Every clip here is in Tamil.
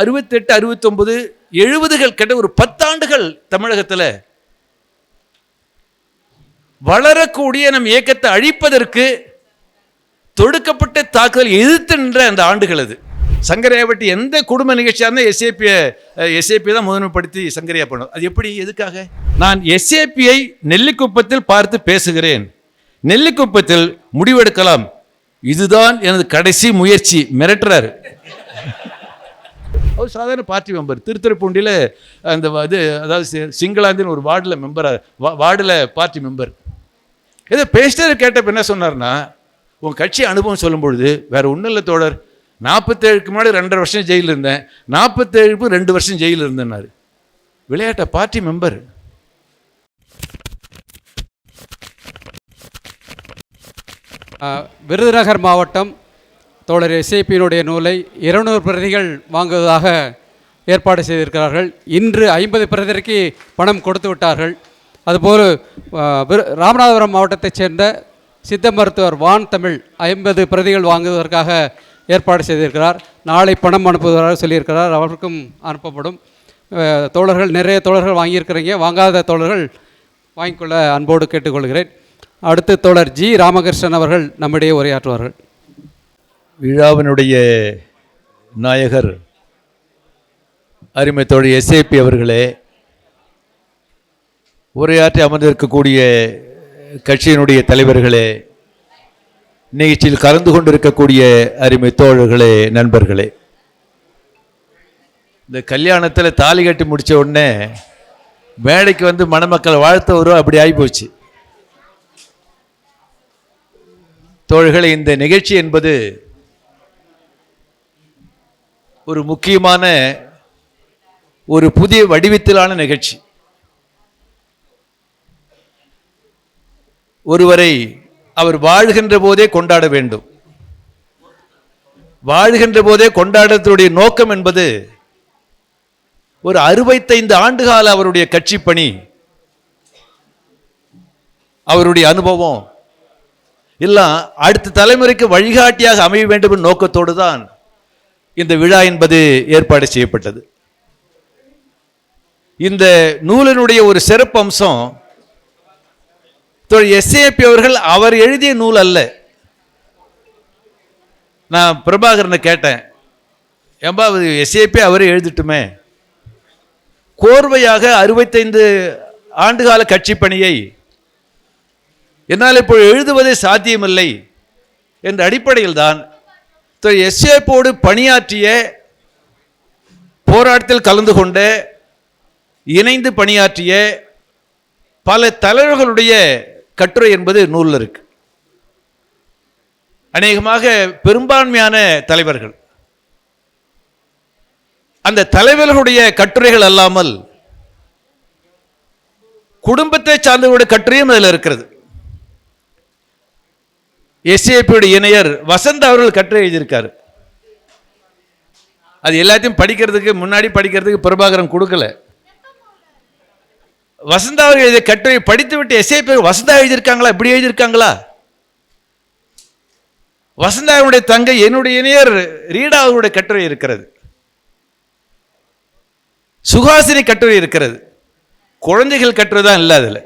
68, 69, 70கள் கிட்ட ஒரு 10 ஆண்டுகள் தமிழகத்தில் வளரக்கூடிய நம் இயக்கத்தை அழிப்பதற்கு தொடுக்கப்பட்ட தாக்குதல் எதிர்த்து நின்ற அந்த ஆண்டுகள் அது. சங்கரையா பற்றி எந்த குடும்ப நிகழ்ச்சியாக இருந்தால் எஸ்ஏபி தான் முதன்மைப்படுத்தி சங்கரையா பண்ணும். அது எப்படி, எதுக்காக? நான் எஸ்ஏபியை நெல்லிக்குப்பத்தில் பார்த்து பேசுகிறேன், நெல்லிக்குப்பத்தில் முடிவெடுக்கலாம், இதுதான் எனது கடைசி முயற்சி, மிரட்டுறாரு. அவர் சாதாரண பார்ட்டி மெம்பர், திருத்துறைப்பூண்டியில் அந்த இது, அதாவது சிங்களாந்தின் ஒரு வார்டில் வார்டில் பார்ட்டி மெம்பர். ஏதோ பேசிட்டு கேட்டப்ப என்ன சொன்னார்னா, உன் கட்சி அனுபவம் சொல்லும் பொழுது வேற ஒன்றும் இல்லை தோழர், 47க்கு முன்னாடி 2.5 வருஷம் ஜெயிலில் இருந்தேன், 47க்கு 2 வருஷம் ஜெயிலில் இருந்தேன்னாரு. விளையாட்ட பார்ட்டி மெம்பர். விருதுநகர் மாவட்டம் தோழர் எஸ்ஏபியினுடைய நூலை 200 பிரதிகள் வாங்குவதாக ஏற்பாடு செய்திருக்கிறார்கள். இன்று 50 பிரதிக்கு பணம் கொடுத்து விட்டார்கள். அதுபோல் ராமநாதபுரம் மாவட்டத்தைச் சேர்ந்த சித்த மருத்துவர் வான் தமிழ் 50 பிரதிகள் வாங்குவதற்காக ஏற்பாடு செய்திருக்கிறார். நாளை பணம் அனுப்புவதாக சொல்லியிருக்கிறார், அவருக்கும் அனுப்பப்படும். தோழர்கள், நிறைய தோழர்கள் வாங்கியிருக்கிறீங்க, வாங்காத தோழர்கள் வாங்கிக்கொள்ள அன்போடு கேட்டுக்கொள்கிறேன். அடுத்து தோழர் ஜி ராமகிருஷ்ணன் அவர்கள் நம்மிடையே உரையாற்றுவார்கள். விழாவினுடைய நாயகர் அருமை தோழர் எஸ்ஏபி அவர்களே, உரையாற்றி அமர்ந்திருக்கக்கூடிய கட்சியினுடைய தலைவர்களே, நிகழ்ச்சியில் கலந்து கொண்டிருக்கக்கூடிய அருமை தோழர்களே, நண்பர்களே, இந்த கல்யாணத்தில் தாலி கட்டி முடித்த உடனே மேடைக்கு வந்து மணமக்கள் வாழ்த்த வரும், அப்படி ஆகிப்போச்சு. தோழர்களே, இந்த நிகழ்ச்சி என்பது ஒரு முக்கியமான ஒரு புதிய வடிவத்திலான நிகழ்ச்சி. ஒருவரை அவர் வாழ்கின்ற போதே கொண்டாட வேண்டும். வாழ்கின்ற போதே கொண்டாடத்துடைய நோக்கம் என்பது ஒரு 65 ஆண்டுகால அவருடைய கட்சி பணி, அவருடைய அனுபவம் எல்லாம் அடுத்த தலைமுறைக்கு வழிகாட்டியாக அமைய வேண்டும் என்ற நோக்கத்தோடு தான் இந்த விழா என்பது ஏற்பாடு செய்யப்பட்டது. இந்த நூலினுடைய ஒரு சிறப்பு அம்சம், எஸ்ஏபி அவர்கள் அவர் எழுதிய நூல் அல்ல. நான் பிரபாகரனை கேட்டேன், ஏம்பா எஸ்ஏபி அவரே எழுதிட்டுமே, கோர்வையாக 65 ஆண்டுகால கட்சி பணியை என்னால் இப்போ எழுதுவதே சாத்தியமில்லை என்ற அடிப்படையில் தான் எஸ்ஏபியோடு பணியாற்றிய, போராட்டத்தில் கலந்து கொண்ட, இணைந்து பணியாற்றிய பல தலைவர்களுடைய கட்டுரை என்பது நூலில் இருக்கு. அநேகமாக பெரும்பான்மையான தலைவர்கள், அந்த தலைவர்களுடைய கட்டுரைகள் அல்லாமல் குடும்பத்தை சார்ந்தவருடைய கட்டுரையும் அதில் இருக்கிறது. எஸ்ஏபியுடைய இணையர் வசந்த் அவர்கள் கட்டுரை எழுதியிருக்காரு. அது எல்லாத்தையும் படிக்கிறதுக்கு முன்னாடி படிக்கிறதுக்கு பிரபாகரன் கொடுக்கல. வசந்தா அவர்கள் எழுதிய கட்டுரை படித்து விட்டு எஸ்ஏபி வசந்தா எழுதியிருக்காங்களா, இப்படி எழுதியிருக்காங்களா? வசந்தாவுடைய தங்கை என்னுடைய இணையர் ரீடா அவருடைய கட்டுரை இருக்கிறது, சுகாசினி கட்டுரை இருக்கிறது. குழந்தைகள் கட்டுரை தான் இல்லை. அதில்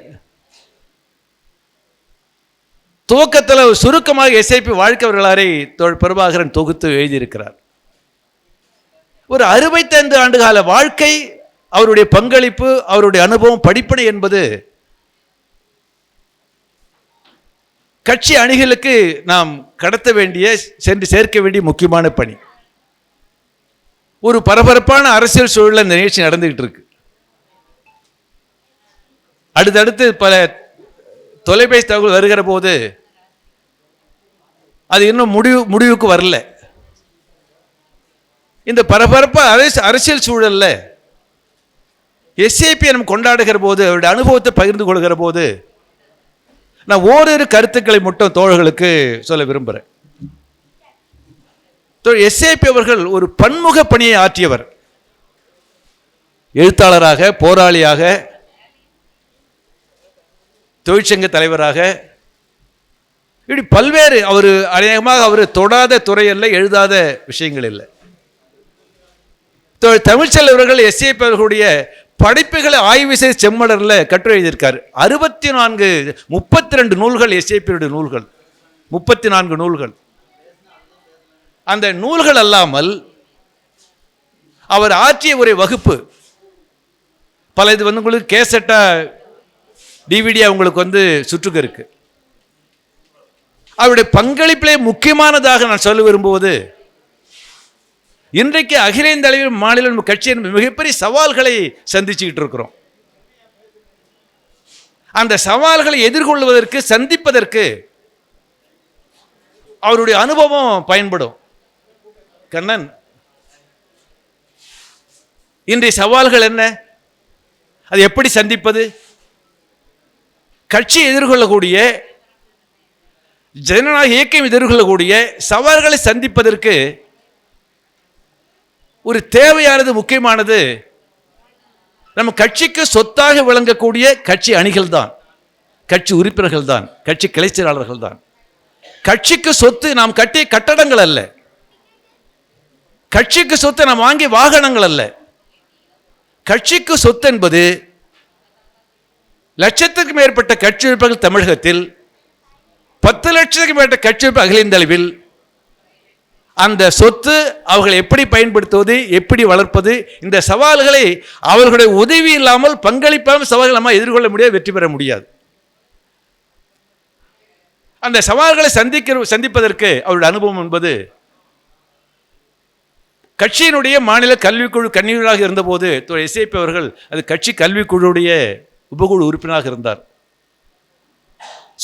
துவக்கத்தில் சுருக்கமாக எஸ்ஏபி வாழ்க்கை வரலாறை பிரபாகரன் தொகுத்து எழுதியிருக்கிறார். ஒரு 65 ஆண்டுகால வாழ்க்கை, அவருடைய பங்களிப்பு, அவருடைய அனுபவம், படிப்பனை என்பது கட்சி அணிகளுக்கு நாம் கடத்த வேண்டிய, சென்று சேர்க்க வேண்டிய முக்கியமான பணி. ஒரு பரபரப்பான அரசியல் சூழலில் இந்த நிகழ்ச்சி நடந்துகிட்டு இருக்கு. அடுத்தடுத்து பல தொலைபேசி தகவல் வருகிற போது அது இன்னும் முடிவுக்கு வரல. இந்த பரபரப்பா அரசியல் சூழல்ல எஸ்ஏபி நம்ம கொண்டாடுகிற போது, அவருடைய அனுபவத்தை பகிர்ந்து கொள்கிற போது நான் ஓரிரு கருத்துக்களை மட்டும் தோழர்களுக்கு சொல்ல விரும்புகிறேன். எஸ்ஏபி அவர்கள் ஒரு பன்முக பணியை ஆற்றியவர். எழுத்தாளராக, போராளியாக, தொழிற்சங்க தலைவராக, இப்படி பல்வேறு, அவர் அநேகமாக அவர் தொடாத துறையில் எழுதாத விஷயங்கள் இல்லை. தமிழ்ச்செல்வர்கள் எஸ்ஏபி அவர்களுடைய படைப்புகளை ஆய்வு செய்து செம்மலரில் கட்டுரை எழுதியிருக்காரு. 32 நூல்கள் எஸ்ஏபியுடைய நூல்கள், 34 நூல்கள். அந்த நூல்கள் அல்லாமல் அவர் ஆற்றிய ஒரு வகுப்பு பல இது உங்களுக்கு கேசட்டா டிவிடியா உங்களுக்கு சுற்றுக்கு இருக்கு. அவருடைய பங்களிப்பிலே முக்கியமானதாக நான் சொல்ல விரும்புவது, இன்றைக்கு அகில இந்திய அளவில் மாநில கட்சி மிகப்பெரிய சவால்களை சந்திச்சுக்கிட்டு இருக்கிறோம். அந்த சவால்களை எதிர்கொள்வதற்கு, சந்திப்பதற்கு அவருடைய அனுபவம் பயன்படும். கண்ணன், இன்றைய சவால்கள் என்ன, அது எப்படி சந்திப்பது, கட்சி எதிர்கொள்ளக்கூடிய, ஜனநாயக இயக்கம் எதிர்கொள்ளக்கூடிய சவால்களை சந்திப்பதற்கு ஒரு தேவையானது, முக்கியமானது, நம்ம கட்சிக்கு சொத்தாக விளங்கக்கூடிய கட்சி அணிகள் தான், கட்சி உறுப்பினர்கள் தான், கட்சி கிளை செயலாளர்கள் தான். கட்சிக்கு சொத்து நாம் கட்டிய கட்டடங்கள் அல்ல, கட்சிக்கு சொத்து நாம் வாங்கிய வாகனங்கள் அல்ல. கட்சிக்கு சொத்து என்பது லட்சத்துக்கு மேற்பட்ட கட்சி உறுப்பினர்கள் தமிழகத்தில், 10 லட்சத்துக்கு மேற்பட்ட கட்சி உறுப்பினர்கள் அகில இந்திய அளவில். அந்த சொத்து அவர்கள் எப்படி பயன்படுத்துவது, எப்படி வளர்ப்பது, இந்த சவால்களை அவர்களுடைய உதவி இல்லாமல், பங்களிப்பாமல் சவால்களை நம்ம எதிர்கொள்ள முடியாது, வெற்றி பெற முடியாது. அந்த சவால்களை சந்திப்பதற்கு அவருடைய அனுபவம் என்பது, கட்சியினுடைய மாநில கல்விக்குழு கன்வீனராக இருந்தபோது எஸ்ஏபி அவர்கள் அது கட்சி கல்விக்குழுடைய உபகுழு உறுப்பினராக இருந்தார்.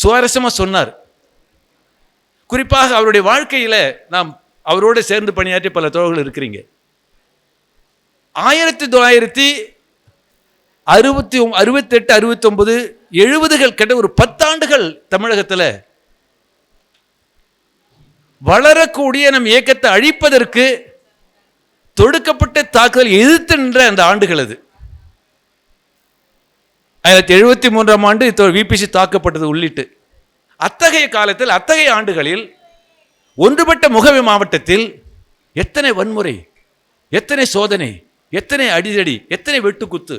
சுவாரஸ்யமாக சொன்னார். குறிப்பாக அவருடைய வாழ்க்கையில் நாம் அவரோடு சேர்ந்து பணியாற்றி பல தோழர்கள் இருக்கிறீங்க. 1968, 69, 70 கிட்ட ஒரு 10 ஆண்டுகள் தமிழகத்தில் வளரக்கூடிய நம் இயக்கத்தை அழிப்பதற்கு தொடுக்கப்பட்ட தாக்குதல் எதிர்த்து நின்ற அந்த ஆண்டுகள் அது. 1973ஆம் ஆண்டு விபிசி தாக்கப்பட்டது உள்ளிட்டு அத்தகைய காலத்தில், அத்தகைய ஆண்டுகளில் ஒன்றுபட்ட முகவை மாவட்டத்தில் எத்தனை வன்முறை, எத்தனை சோதனை, எத்தனை அடிதடி, எத்தனை வெட்டுக்குத்து.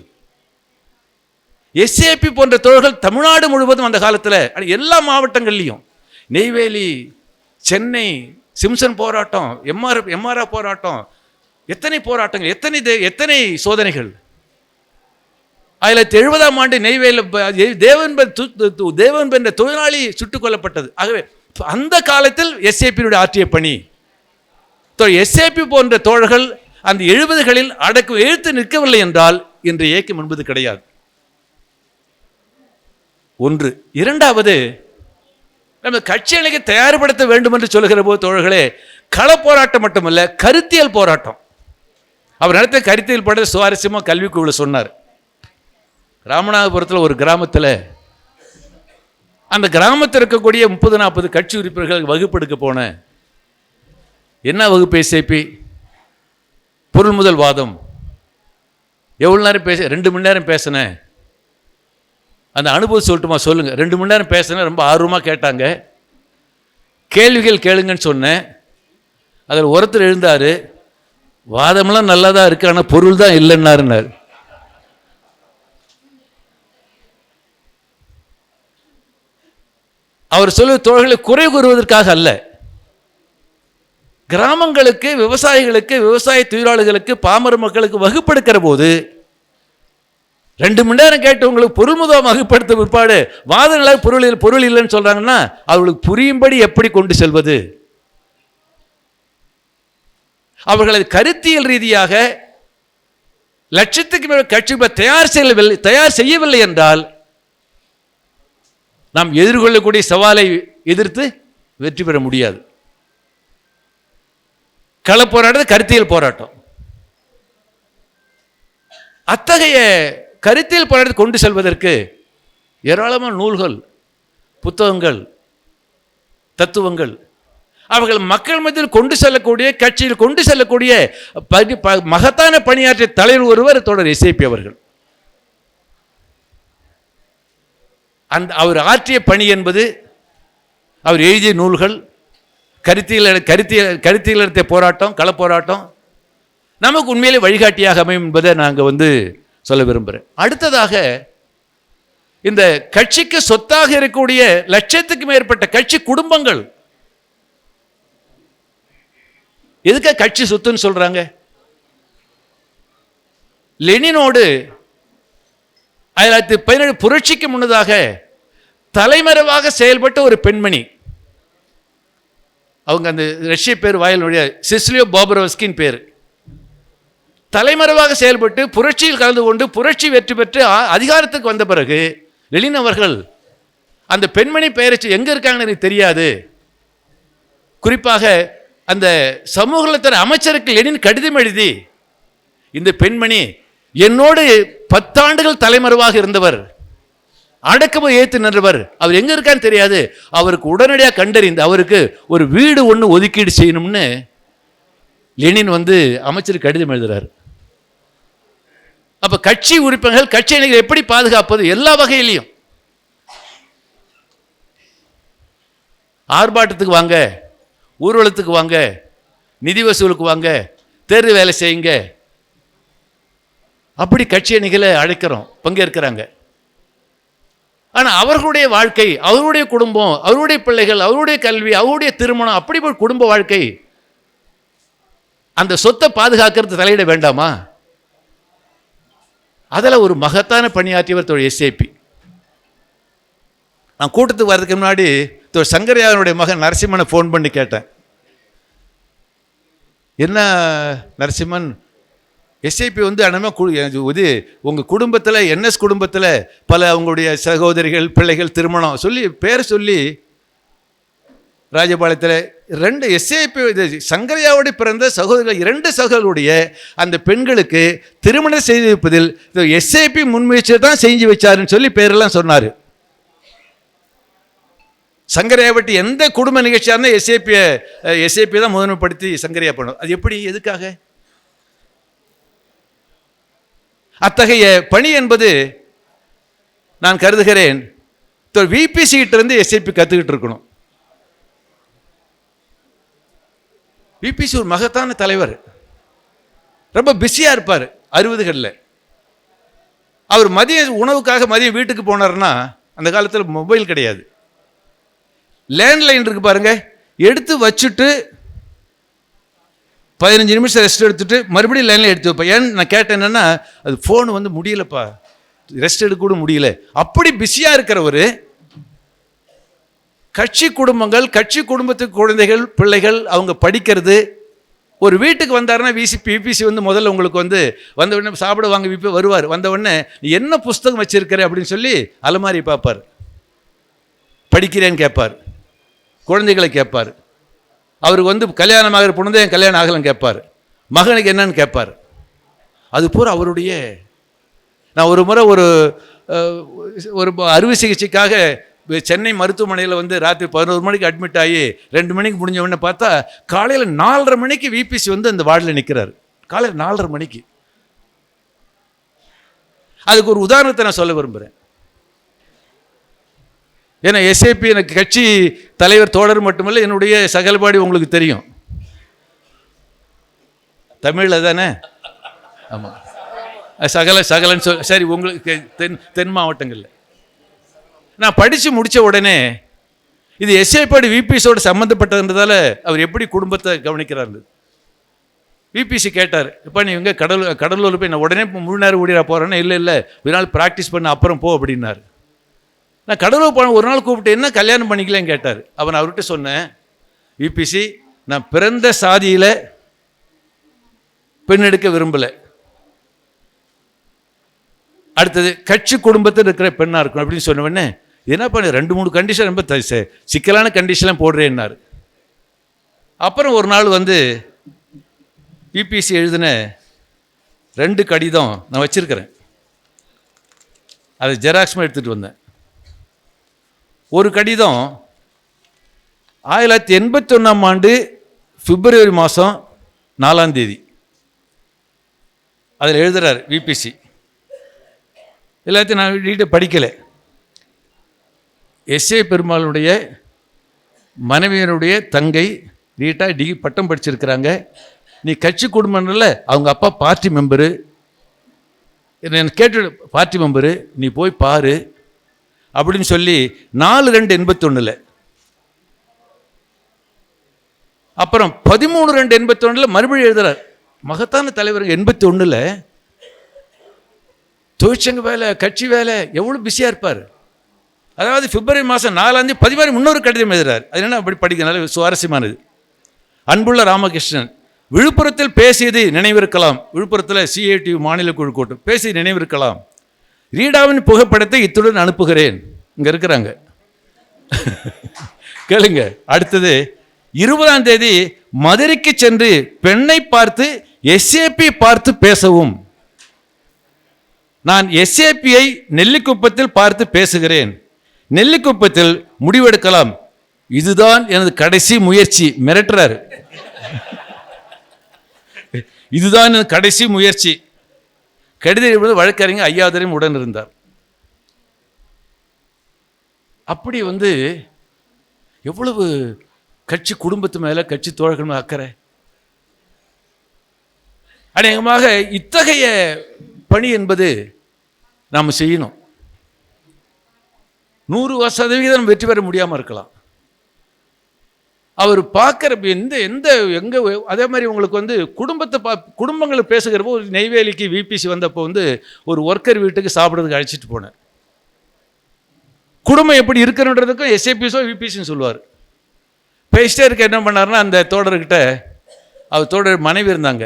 எஸ்ஏபி போன்ற தோழர்கள் தமிழ்நாடு முழுவதும் அந்த காலத்தில் எல்லா மாவட்டங்கள்லையும், நெய்வேலி, சென்னை, சிம்சன் போராட்டம், எம்ஆர்ஆர் போராட்டம், எத்தனை போராட்டங்கள், எத்தனை சோதனைகள். 1970ஆம் ஆண்டு நெய்வேலியில் தேவன் என்ற தொழிலாளி சுட்டுக் கொல்லப்பட்டது. ஆகவே அந்த காலத்தில் எஸ்ஏபியுடைய ஆற்றிய பணி, எஸ்ஏபி போன்ற தோழர்கள் அந்த 70களில் அடக்கு எழுத்து நிற்கவில்லை என்றால் இன்று இயக்கம் என்பது கிடையாது. ஒன்று. இரண்டாவது, நம்ம கட்சி அணிக்கு தயார்படுத்த வேண்டும் என்று சொல்லுகிற போது தோழர்களே, கள போராட்டம் மட்டுமல்ல, கருத்தியல் போராட்டம். அவர் நடத்த கருத்தியல் போராட்ட சுவாரஸ்யமாக கல்விக்குழு சொன்னார். ராமநாதபுரத்தில் ஒரு கிராமத்தில், அந்த கிராமத்தில் இருக்கக்கூடிய 30-40 கட்சி உறுப்பினர்கள் வகுப்பெடுக்க போனேன். என்ன வகுப்பு? எஸ்ஏபி பொருள் முதல் வாதம். எவ்வளோ நேரம் 2 மணி நேரம் பேசினேன். அந்த அனுபவம் சொல்லட்டுமா? சொல்லுங்க. 2 மணி நேரம் பேசினேன். ரொம்ப ஆர்வமாக கேட்டாங்க. கேள்விகள் கேளுங்கன்னு சொன்னேன். அதில் ஒருத்தர் எழுந்தார், வாதமெல்லாம் நல்லா தான் இருக்கு, ஆனால் பொருள் தான் இல்லைன்னாருன்னார். அவர் சொல்ல தோழர்களை குறை கூறுவதற்காக அல்ல, கிராமங்களுக்கு, விவசாயிகளுக்கு, விவசாய தொழிலாளர்களுக்கு, பாமர மக்களுக்கு வகுப்பெடுக்கிற போது 2 மணி நேரம் கேட்டு உங்களுக்கு பொருள் முதல் வகுப்படுத்த பிற்பாடு வாதங்களாக பொருள் இல்லைன்னு சொல்றாங்கன்னா அவர்களுக்கு புரியும்படி எப்படி கொண்டு செல்வது? அவர்களை கருத்தியல் ரீதியாக லட்சத்துக்கு மேல் கட்சி தயார் செய்யவில்லை என்றால் நாம் எதிர்கொள்ளக்கூடிய சவாலை எதிர்த்து வெற்றி பெற முடியாது. கள போராட்டம், கருத்தியல் போராட்டம். அத்தகைய கருத்தியல் போராட்டத்தை கொண்டு செல்வதற்கு ஏராளமான நூல்கள், புத்தகங்கள், தத்துவங்கள், அவர்கள் மக்கள் மத்தியில் கொண்டு செல்லக்கூடிய, கட்சியில் கொண்டு செல்லக்கூடிய மகத்தான பணியாற்றிய தலைவர் ஒருவர் தொடர் எஸ்ஏபி அவர்கள். அவர் ஆற்றிய பணி என்பது, அவர் எழுதிய நூல்கள், கருத்தியல் நடத்திய போராட்டம், கள போராட்டம், நமக்கு உண்மையிலே வழிகாட்டியாக அமையும் என்பதை நாங்கள் சொல்ல விரும்புகிறேன். அடுத்ததாக, இந்த கட்சிக்கு சொத்தாக இருக்கக்கூடிய லட்சத்துக்கு மேற்பட்ட கட்சி குடும்பங்கள் எதுக்காக கட்சி சொத்துன்னு சொல்றாங்க? லெனினோடு 1917 புரட்சிக்கு முன்னதாக தலைமறைவாக செயல்பட்ட ஒரு பெண்மணி, அவங்க அந்த ரஷ்ய பேர் வாயிலுடைய சிசிலியோ பாபரோவ்ஸ்கின் பேர், தலைமறைவாக செயல்பட்டு புரட்சியில் கலந்து கொண்டு புரட்சி வெற்றி பெற்று அதிகாரத்துக்கு வந்த பிறகு லெனின் அவர்கள் அந்த பெண்மணி பெயரை எங்க இருக்காங்கன்னு எனக்கு தெரியாது, குறிப்பாக அந்த சமூக நலத்துறை அமைச்சருக்கு லெனின் கடிதம் எழுதி, இந்த பெண்மணி என்னோடு 10 ஆண்டுகள் தலைமறைவாக இருந்தவர், அடக்கமாக ஏற்று நின்றவர், அவர் எங்க இருக்கான்னு தெரியாது, அவருக்கு உடனடியாக கண்டறிந்து அவருக்கு ஒரு வீடு ஒன்று ஒதுக்கீடு செய்யணும்னு லெனின் அமைச்சருக்கு கடிதம் எழுதுறாரு. அப்ப கட்சி உறுப்பினர்கள் கட்சியை எப்படி பாதுகாப்பது? எல்லா வகையிலையும். ஆர்ப்பாட்டத்துக்கு வாங்க, ஊர்வலத்துக்கு வாங்க, நிதி வசூலுக்கு வாங்க, தேர்தல் வேலை செய்யுங்க, அப்படி கட்சி அணிகளை அழைக்கிறோம், பங்கேற்கிறாங்க. ஆனால் அவர்களுடைய வாழ்க்கை, அவருடைய குடும்பம், அவருடைய பிள்ளைகள், அவருடைய கல்வி, அவருடைய திருமணம், அப்படி ஒரு குடும்ப வாழ்க்கை, அந்த சொத்தை பாதுகாக்கிறது தலையிட வேண்டாமா? அதில் ஒரு மகத்தான பணியாற்றியவர் தோழர் எஸ்ஏபி. நான் கூட்டத்துக்கு வர்றதுக்கு முன்னாடி தோழர் சங்கரையாவுடைய மகன் நரசிம்மனை ஃபோன் பண்ணி கேட்டேன், என்ன நரசிம்மன், எஸ்ஐபி உங்கள் குடும்பத்தில், என்எஸ் குடும்பத்தில் பல அவங்களுடைய சகோதரிகள் பிள்ளைகள் திருமணம் சொல்லி பேர் சொல்லி ராஜபாளையத்தில் 2 எஸ்ஐபி சங்கரையாவோடு பிறந்த சகோதரிகள் 2 சகோதரர்களுடைய அந்த பெண்களுக்கு திருமணம் செய்து வைப்பதில் எஸ்ஐபி முன்முயற்சியை தான் செஞ்சு வச்சாருன்னு சொல்லி பேரெல்லாம் சொன்னார். சங்கரையாவட்டி எந்த குடும்ப நிகழ்ச்சியாக இருந்தால் எஸ்ஐபி தான் முதன்மைப்படுத்தி சங்கரையா பண்ணும். அது எப்படி, எதுக்காக? அத்தகைய பணி என்பது நான் கருதுகிறேன் விபிசி கிட்ட இருந்து எஸ்ஐபி கற்றுக்கிட்டு இருக்கணும். விபிசி ஒரு மகத்தான தலைவர், ரொம்ப பிஸியாக இருப்பார். 60களில் அவர் மதிய உணவுக்காக மதியம் வீட்டுக்கு போனார்னா, அந்த காலத்தில் மொபைல் கிடையாது, லேண்ட்லைன் இருக்கு பாருங்க, எடுத்து வச்சுட்டு 15 நிமிஷம் ரெஸ்ட் எடுத்துட்டு மறுபடியும் லைனில் எடுத்து வைப்பேன். ஏன்னு நான் கேட்டேன், என்னென்னா அது ஃபோனு முடியலப்பா, ரெஸ்ட் எடுக்க கூட முடியல, அப்படி பிஸியாக இருக்கிறவர் கட்சி குடும்பங்கள், கட்சி குடும்பத்துக்கு குழந்தைகள் பிள்ளைகள் அவங்க படிக்கிறது, ஒரு வீட்டுக்கு வந்தாருன்னா விபிசி முதல்ல உங்களுக்கு வந்த உடனே சாப்பிட வாங்க வருவார். வந்த உடனே என்ன புஸ்தகம் வச்சிருக்கிற அப்படின்னு சொல்லி அலமாரி பார்ப்பார், படிக்கிறேன்னு கேட்பார், குழந்தைகளை கேட்பார், அவருக்கு கல்யாணம் ஆகிற பொண்ணு என் கல்யாணம் ஆகலன்னு கேட்பார், மகனுக்கு என்னன்னு கேட்பார். அது பூரா அவருடைய. நான் ஒரு முறை ஒரு அறுவை சிகிச்சைக்காக சென்னை மருத்துவமனையில் ராத்திரி 11 மணிக்கு அட்மிட் ஆகி 2 மணிக்கு முடிஞ்ச உடனே பார்த்தா காலையில் 4:30 மணிக்கு விபிசி அந்த வார்டில் நிற்கிறார். காலையில் 4:30 மணிக்கு. அதுக்கு ஒரு உதாரணத்தை நான் சொல்ல விரும்புகிறேன். ஏன்னா எஸ்ஏபி எனக்கு கட்சி தலைவர் தோழர் மட்டுமல்ல, என்னுடைய சகலபாடி உங்களுக்கு தெரியும், தமிழில் தானே? ஆமாம், சகலன்னு சொல். சரி, உங்களுக்கு தென் மாவட்டங்களில் நான் படித்து முடித்த உடனே இது எஸ்ஏபி விபிசியோடு சம்மந்தப்பட்டதுன்றதால அவர் எப்படி குடும்பத்தை கவனிக்கிறாரு. விபிசி கேட்டார், இப்போ நீ இங்கே கடலூர் போய் நான் உடனே முழு நேரம் ஓடிடா போகிறேன்னா, இல்லை ஒரு நாள் ப்ராக்டிஸ் பண்ண அப்புறம் போ அப்படின்னாரு. நான் கடலூர் போன ஒரு நாள் கூப்பிட்டு என்ன கல்யாணம் பண்ணிக்கலன்னு கேட்டார். அவன் அவர்கிட்ட சொன்னேன், விபிசி நான் பிறந்த சாதியில் பெண் எடுக்க விரும்பலை, அடுத்தது கட்சி குடும்பத்தில் இருக்கிற பெண்ணாக இருக்கணும் அப்படின்னு சொன்ன உடனே, என்ன பண்ண 2-3 கண்டிஷன் ரொம்ப சிக்கலான கண்டிஷன்லாம் போடுறேன்னாரு. அப்புறம் ஒரு நாள் விபிசி எழுதின 2 கடிதம் நான் வச்சிருக்கிறேன், அதை ஜெராக்ஸும் எடுத்துகிட்டு வந்தேன். ஒரு கடிதம் 1981ஆம் ஆண்டு பிப்ரவரி மாதம் 4ஆம் தேதி. அதில் எழுதுகிறார் விபிசி, எல்லாத்தையும் நான் வீட்டை படிக்கலை. எஸ்ஏ பெருமாளுடைய மனைவியனுடைய தங்கை ரீட்டா பட்டம் படிச்சிருக்கிறாங்க, நீ கட்சி குடும்பம்ல அவங்க அப்பா பார்ட்டி மெம்பரு, என்ன கேட்டு பார்ட்டி மெம்பரு, நீ போய் பாரு அப்படின்னு சொல்லி 4/2/81 அப்புறம் 13/2/81 மறுபடியும் எழுதுறார். மகத்தான தலைவர் 81 தொழிற்சங்க வேலை, கட்சி வேலை, எவ்வளோ பிஸியாக இருப்பார். அதாவது பிப்ரவரி மாதம் 4 பதிவாரி முன்னொரு கடிதம் எழுதுறார். அது என்ன அப்படி படிக்கிறதுனால சுவாரஸ்யமானது. அன்புள்ள ராமகிருஷ்ணன், விழுப்புரத்தில் பேசியது நினைவிருக்கலாம். விழுப்புரத்தில் சிஐடி மாநில குழு கூட்டம் பேசியது நினைவிருக்கலாம். ரீடாவின் புகைப்படத்தை இத்துடன் அனுப்புகிறேன். இங்கே இருக்கிறாங்க, கேளுங்க. அடுத்தது 20ஆம் தேதி மதுரைக்கு சென்று பெண்ணை பார்த்து எஸ்ஏபி பார்த்து பேசவும். நான் எஸ்ஏபியை நெல்லிக்குப்பத்தில் பார்த்து பேசுகிறேன். நெல்லிக்குப்பத்தில் முடிவெடுக்கலாம். இதுதான் எனது கடைசி முயற்சி. மிரட்டுறாரு. இதுதான் எனது கடைசி முயற்சி. கடிதம் வழக்கறிஞர் ஐயாவதரையும் உடன் இருந்தார். அப்படி எவ்வளவு கட்சி குடும்பத்து மேல, கட்சி தோழர்கள் மேல அக்கறை. அநேகமாக இத்தகைய பணி என்பது நாம் செய்யணும். 100% வெற்றி பெற முடியாமல் இருக்கலாம். அவர் பார்க்குற எங்கே அதே மாதிரி உங்களுக்கு குடும்பங்களை பேசுகிறப்போ, ஒரு நெய்வேலிக்கு விபிசி வந்தப்போ ஒரு ஒர்க்கர் வீட்டுக்கு சாப்பிட்றதுக்கு அழைச்சிட்டு போனேன். குடும்பம் எப்படி இருக்குன்றதுக்கும் எஸ்ஏபிஸோ விபிசின்னு சொல்லுவார். பேசிட்டே இருக்க என்ன பண்ணாருன்னா, அந்த தோழர்கிட்ட, அவர் தோழர் மனைவி இருந்தாங்க,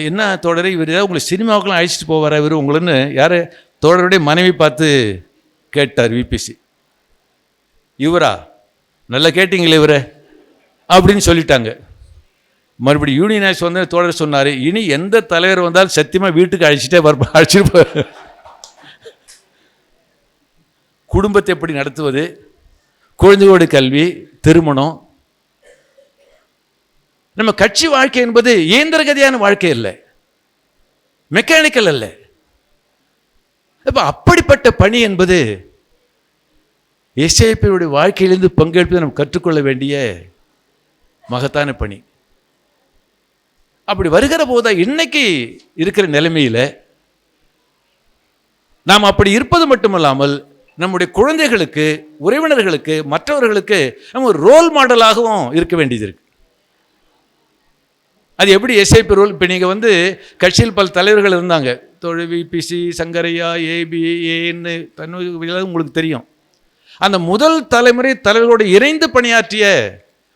என்ன தோழரை இவர் ஏதாவது உங்களை சினிமாவுக்கெல்லாம் அழைச்சிட்டு போவார் இவர் உங்களுன்னு யார் தோழருடைய மனைவி பார்த்து கேட்டார் விபிசி. இவரா, நல்லா கேட்டீங்களே இவரை அப்படின்னு சொல்லிட்டாங்க. மறுபடியும் யூனியன் ஆட்சி தோழர் சொன்னார், இனி எந்த தலைவர் வந்தாலும் சத்தியமாக வீட்டுக்கு அழைச்சிட்டு போ. குடும்பத்தை எப்படி நடத்துவது, குழந்தைகளோட கல்வி, திருமணம். நம்ம கட்சி வாழ்க்கை என்பது இயந்திரகதியான வாழ்க்கை இல்லை, மெக்கானிக்கல் அல்ல. அப்ப அப்படிப்பட்ட பணி என்பது எஸ்ஏபியுடைய வாழ்க்கையிலிருந்து பங்கெடுப்பதை நம்ம கற்றுக்கொள்ள வேண்டிய மகத்தான பணி. அப்படி வருகிற போது இன்னைக்கு இருக்கிற நிலைமையில் நாம் அப்படி இருப்பது மட்டுமல்லாமல், நம்முடைய குழந்தைகளுக்கு, உறவினர்களுக்கு, மற்றவர்களுக்கு நம்ம ஒரு ரோல் மாடலாகவும் இருக்க வேண்டியது இருக்கு. அது எப்படி எஸ்ஐபி ரோல்? இப்போ நீங்கள் கட்சியில் பல தலைவர்கள் இருந்தாங்க, விபிசி, சங்கரையா, ஏபி, ஏன்னு உங்களுக்கு தெரியும். அந்த முதல் தலைமுறை தலைவர்களோடு இணைந்து பணியாற்றிய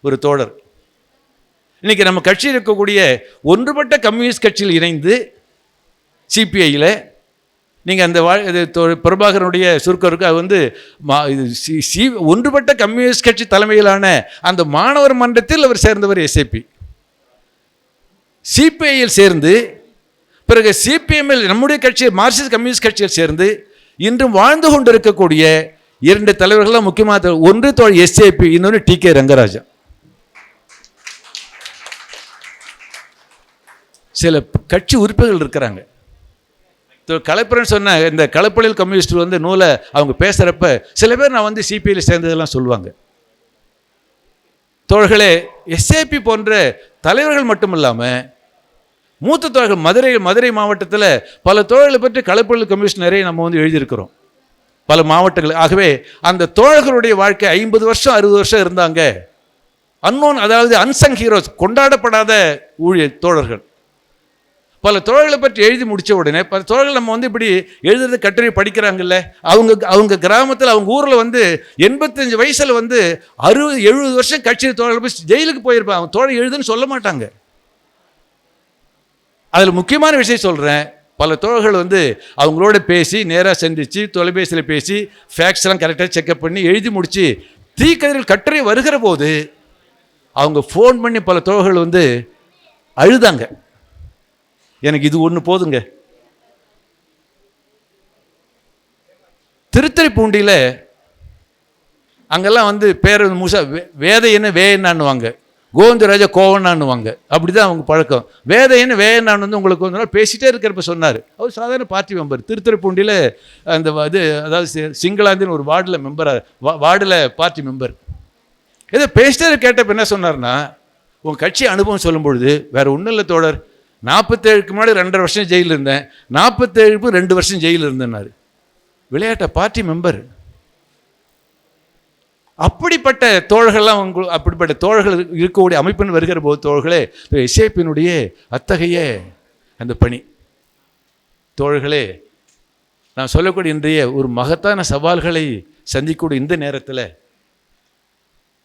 ஒரு தோழர். இன்னைக்கு நம்ம கட்சியில் இருக்கக்கூடிய ஒன்றுபட்ட கம்யூனிஸ்ட் கட்சியில் இணைந்து சிபிஐயில் நீங்கள் அந்த பிரபாகரனுடைய சுருக்கருக்கு ஒன்றுபட்ட கம்யூனிஸ்ட் கட்சி தலைமையிலான அந்த மாணவர் மன்றத்தில் அவர் சேர்ந்தவர். எஸ்ஏபி சிபிஐயில் சேர்ந்து, பிறகு சிபிஎம்மில் நம்முடைய கட்சி மார்க்சிஸ்ட் கம்யூனிஸ்ட் கட்சியில் சேர்ந்து இன்றும் வாழ்ந்து கொண்டிருக்கக்கூடிய 2 தலைவர்கள் முக்கியமாக. ஒன்று தோழர் எஸ்ஏபி, இன்னொன்று டி.கே. ரங்கராஜன். சில கட்சி உறுப்பினர்கள் இருக்கிறாங்க. கலப்பரன்னு சொன்ன இந்த களப்பலில் கம்யூனிஸ்ட் நூலை அவங்க பேசுகிறப்ப சில பேர் நான் சிபிஐயில் சேர்ந்ததெல்லாம் சொல்லுவாங்க. தோழர்களே, எஸ்ஏபி போன்ற தலைவர்கள் மட்டும் இல்லாமல் மூத்த தோழர்கள் மதுரை மாவட்டத்தில் பல தோழர்களை பற்றி களப்பலில் கம்யூனிஸ்ட் நிறைய நம்ம எழுதியிருக்கிறோம், பல மாவட்டங்கள். ஆகவே அந்த தோழர்களுடைய வாழ்க்கை 50 வருஷம் 60 வருஷம் இருந்தாங்க. அன்னோன், அதாவது அன்சங் ஹீரோஸ், கொண்டாடப்படாத தோழர்கள். பல தோழர்களை பற்றி எழுதி முடித்த உடனே பல தோழர்கள் நம்ம இப்படி எழுதுறது கட்டுரை படிக்கிறாங்கல்ல, அவங்க கிராமத்தில், அவங்க ஊரில் 85 வயசில் 60-70 வருஷம் கட்சி தோழர்கள் போய் ஜெயிலுக்கு போயிருப்பாங்க. அவங்க தோழர் எழுதுன்னு சொல்ல மாட்டாங்க. அதில் முக்கியமான விஷயம் சொல்கிறேன், பல தோழர்கள் அவங்களோட பேசி, நேராக சந்தித்து, தொலைபேசியில் பேசி, ஃபேக்ட்ஸ்லாம் கரெக்டாக செக்அப் பண்ணி எழுதி முடித்து தீக்கதிரில் கட்டுரை வருகிற போது அவங்க ஃபோன் பண்ணி பல தோழர்கள் அழுதாங்க. எனக்கு இது ஒன்று போதுங்க. திருத்துறைப்பூண்டியில் அங்கெல்லாம் பேர் முசா வேதையன்னு வேயன்னான்னுவாங்க, கோவிந்தராஜா கோவண்ணான்னுவாங்க. அப்படி தான் அவங்க பழக்கம். வேதையன்னு வேயன்னான்னு உங்களுக்கு ஒரு நாள் பேசிகிட்டே இருக்கிறப்ப சொன்னார். அவர் சாதாரண பார்ட்டி மெம்பர். திருத்துறைப்பூண்டியில் அந்த அதாவது சிங்களாந்தின் ஒரு வார்டில் பார்ட்டி மெம்பர். ஏதோ பேசிட்டே கேட்டப்ப என்ன சொன்னார்னா, உங்கள் கட்சி அனுபவம் சொல்லும் பொழுது வேறு ஒன்றும் இல்லை தோழர், 47க்கு முன்னாடி 2.5 வருஷம் ஜெயிலில் இருந்தேன், 47க்கு 2 வருஷம் ஜெயிலில் இருந்தேன்னாரு. விளையாட்ட பார்ட்டி மெம்பர். அப்படிப்பட்ட தோழர்கள்லாம் அப்படிப்பட்ட தோழர்கள் இருக்கக்கூடிய அமைப்பின் வருகிற போது தோழர்களே, எஸ்ஏபியினுடைய அத்தகைய அந்த பணி தோழர்களே, நான் சொல்லக்கூடிய இன்றைய ஒரு மகத்தான சவால்களை சந்திக்கக்கூடிய இந்த நேரத்தில்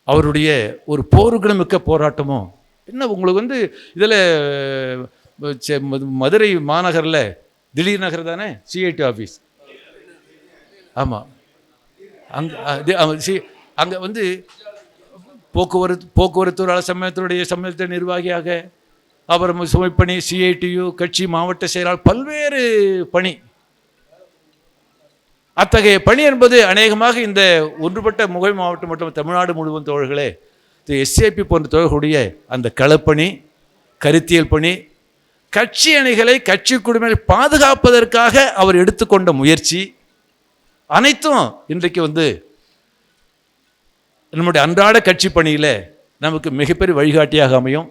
அவருடைய ஒரு போர்க்குணமிக்க போராட்டமும் என்ன. உங்களுக்கு இதில் மதுரை மாநகரில் திடீர் நகர் தானே சிஐடி ஆஃபீஸ், ஆமாம், அங்கே போக்குவரத்து சமயத்தினுடைய நிர்வாகியாக, அப்புறம் சுமைப்பணி, சிஐடியு, கட்சி மாவட்ட செயலாளர், பல்வேறு பணி. அத்தகைய பணி என்பது அநேகமாக இந்த ஒன்றுபட்ட முகை மாவட்டம் மற்றும் தமிழ்நாடு முழுவதும் தோழர்களே, எஸ்ஏபி போன்ற தோழர்களுடைய அந்த களப்பணி, கருத்தியல் பணி, கட்சி அணிகளை கட்சி குடிமையை பாதுகாப்பதற்காக அவர் எடுத்துக்கொண்ட முயற்சி அனைத்தும் இன்றைக்கு நம்முடைய அன்றாட கட்சி பணியில் நமக்கு மிகப்பெரிய வழிகாட்டியாக அமையும்.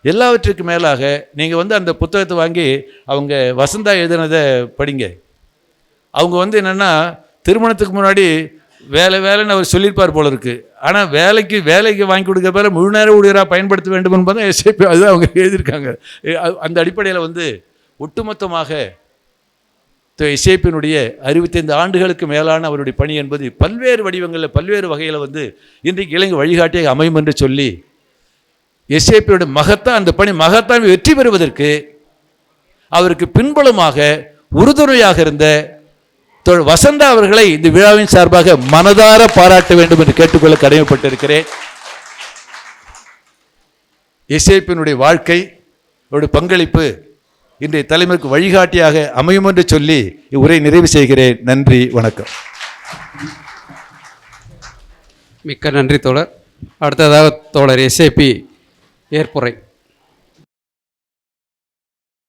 எல்லாவற்றுக்கு மேலாக நீங்கள் அந்த புத்தகத்தை வாங்கி அவங்க வசந்தா எழுதினதை படிங்க. அவங்க என்னென்னா, திருமணத்துக்கு முன்னாடி வேலைன்னு அவர் சொல்லியிருப்பார் போல இருக்குது. ஆனால் வேலைக்கு வாங்கி கொடுக்குற பேர முழு நேர ஊழியராக பயன்படுத்த வேண்டும் என்பதை எஸ்ஏபி அதுதான் அவங்க எழுதியிருக்காங்க. அந்த அடிப்படையில் ஒட்டுமொத்தமாக எஸ்ஏபியினுடைய 65 ஆண்டுகளுக்கு மேலான அவருடைய பணி என்பது பல்வேறு வடிவங்களில் பல்வேறு வகையில் இன்றைக்கு இளைஞர் வழிகாட்டியாக அமையும் என்று சொல்லி எஸ்ஏபியோட அந்த பணி மகத்தான் வெற்றி பெறுவதற்கு அவருக்கு பின்புலமாக உறுதுணையாக இருந்த வசந்தா அவர்களை இந்த விழாவின் சார்பாக மனதார பாராட்ட வேண்டும் என்று கேட்டுக்கொள்ள கடமைப்பட்டிருக்கிறேன். எஸ்ஏபியினுடைய வாழ்க்கை பங்களிப்பு இன்றைய தலைமுறைக்கு வழிகாட்டியாக அமையும் என்று சொல்லி இவ்வுரை நிறைவு செய்கிறேன். நன்றி, வணக்கம். மிக்க நன்றி தோழர். அடுத்ததாக தோழர் எஸ்ஏபி ஏற்புரை.